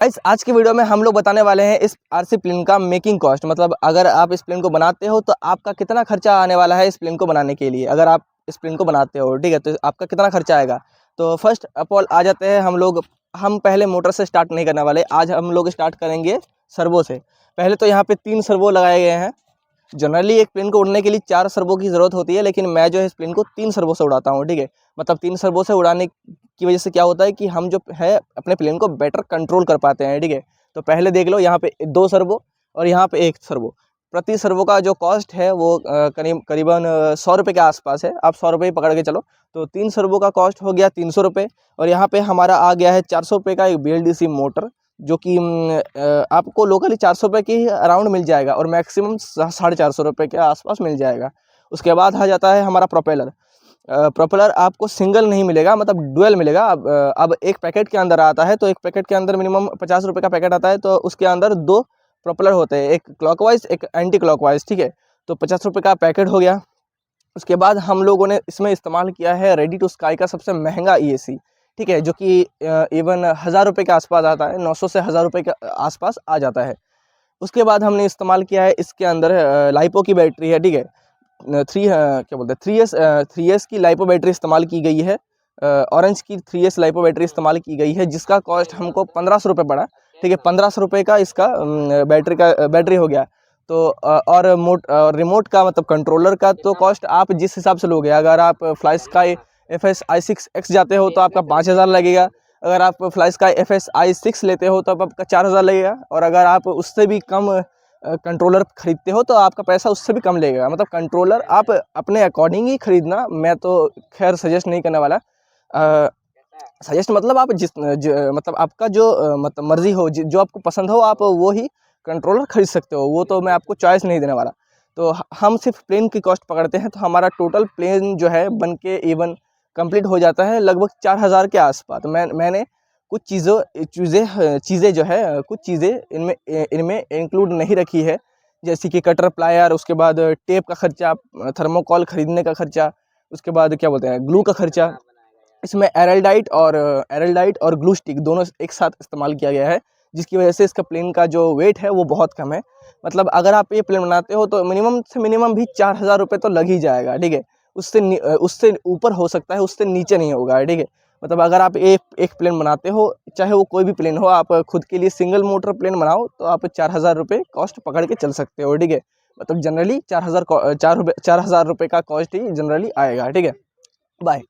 Guys आज की video में हम लोग बताने वाले हैं इस आरसी प्लेन का मेकिंग कॉस्ट। मतलब अगर आप इस प्लेन को बनाते हो तो आपका कितना खर्चा आने वाला है इस प्लेन को बनाने के लिए। अगर आप इस प्लेन को बनाते हो, ठीक है, तो आपका कितना खर्चा आएगा। तो फर्स्ट ऑफ ऑल आ जाते हैं हम पहले मोटर से स्टार्ट नहीं करने वाले। आज हम लोग स्टार्ट करेंगे सर्वो से। पहले तो यहाँ पे 3 सर्वो लगाए गए हैं। जनरली एक प्लेन को उड़ने के लिए 4 सर्वो की ज़रूरत होती है, लेकिन मैं जो है इस प्लेन को 3 सर्वो से उड़ाता हूँ, ठीक है। मतलब 3 सर्वो से उड़ाने की वजह से क्या होता है कि हम जो है अपने प्लेन को बेटर कंट्रोल कर पाते हैं, ठीक है। तो पहले देख लो, यहाँ पे 2 सर्वो और यहाँ पे 1 सर्वो। प्रति सर्वो का जो कॉस्ट है वो करीबन 100 रुपये के आसपास है। आप 100 रुपये ही पकड़ के चलो। तो 3 सर्वो का कॉस्ट हो गया 300 रुपये। और यहाँ पे हमारा आ गया है 400 रुपये का एक BLDC मोटर, जो कि आपको लोकली 400 रुपये के ही अराउंड मिल जाएगा और मैक्सिमम 450 रुपये के आसपास मिल जाएगा। उसके बाद आ जाता है हमारा प्रोपेलर। प्रोपेलर आपको सिंगल नहीं मिलेगा, मतलब डुअल मिलेगा। अब एक पैकेट के अंदर आता है, तो एक पैकेट के अंदर मिनिमम 50 रुपये का पैकेट आता है, तो उसके अंदर 2 प्रोपेलर होते हैं, एक क्लॉकवाइज एक एंटी क्लॉकवाइज, ठीक है। तो 50 रुपये का पैकेट हो गया। उसके बाद हम लोगों ने इसमें इस्तेमाल किया है रेडी टू स्काई का सबसे महंगा EAC, ठीक है, जो कि इवन 1000 रुपये के आसपास आता है, 900 से 1000 रुपये के आसपास आ जाता है। उसके बाद हमने इस्तेमाल किया है इसके अंदर लाइपो की बैटरी है, ठीक है। क्या बोलते हैं 3S की लाइपो बैटरी इस्तेमाल की गई है। ऑरेंज की 3S लाइपो बैटरी इस्तेमाल की गई है, जिसका कॉस्ट हमको 1500 रुपये पड़ा, ठीक है। 1500 रुपये का इसका बैटरी हो गया। तो और रिमोट का मतलब कंट्रोलर का तो कॉस्ट आप जिस हिसाब से लोगे। अगर आप फ्लाई स्काई FS-i6X जाते हो तो आपका 5000 लगेगा। अगर आप फ्लाई स्काई FS-i6 लेते हो तो आपका 4000 लगेगा। और अगर आप उससे भी कम कंट्रोलर खरीदते हो तो आपका पैसा उससे भी कम लगेगा। मतलब कंट्रोलर आप अपने अकॉर्डिंग ही खरीदना, मैं तो खैर सजेस्ट नहीं करने वाला। सजेस्ट मतलब आप मतलब आपका जो मतलब मर्जी हो, जो आपको पसंद हो, आप वो ही कंट्रोलर खरीद सकते हो। वो तो मैं आपको चॉइस नहीं देने वाला। तो हम सिर्फ प्लेन की कॉस्ट पकड़ते हैं, तो हमारा टोटल प्लेन जो है बन के इवन कंप्लीट हो जाता है लगभग 4000 के आसपास। तो मैंने कुछ चीज़ें जो है कुछ चीज़ें इनमें इंक्लूड नहीं रखी है, जैसे कि कटर प्लायर, उसके बाद टेप का खर्चा, थर्मोकॉल ख़रीदने का खर्चा, उसके बाद क्या बोलते हैं ग्लू का खर्चा। इसमें एरल्डाइट और ग्लू स्टिक दोनों एक साथ इस्तेमाल किया गया है, जिसकी वजह से इसका प्लेन का जो वेट है वो बहुत कम है। मतलब अगर आप ये प्लेन बनाते हो तो मिनिमम से मिनिमम भी 4000 रुपये तो लग ही जाएगा, ठीक है। उससे ऊपर हो सकता है, उससे नीचे नहीं होगा, ठीक है। मतलब अगर आप एक प्लेन बनाते हो, चाहे वो कोई भी प्लेन हो, आप खुद के लिए सिंगल मोटर प्लेन बनाओ तो आप 4000 रुपये कॉस्ट पकड़ के चल सकते हो, ठीक है। मतलब जनरली 4000 रुपये का कॉस्ट ही जनरली आएगा, ठीक है। बाय।